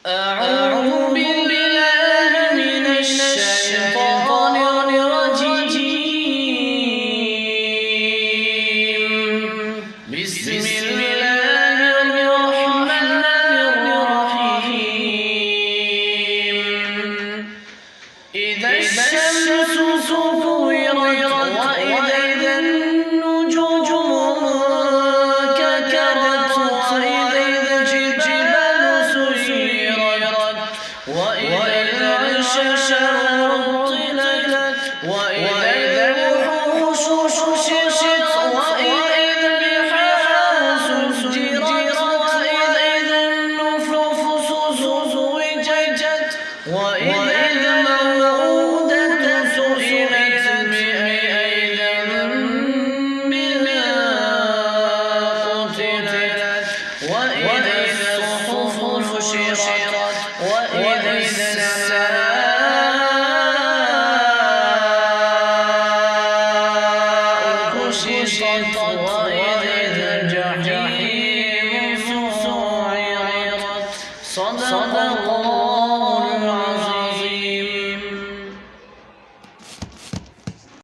أعوذ بالله من الشيطان الرجيم. بسم الله الرحمن الرحيم. إذا الشمس كورت وإذا النجوم انكدرت وإذا الجبال سيرت وإذا الشجر عطلت وإذا الوحوش حشرت وإذا البحار سجرت وإذا النفوس زوجت وإذا الموءودة سئلت بأي ذنب قتلت وإذا الصحف نشرت وإذا السماء كشطت وإذا الجحيم سعرت. صدق الله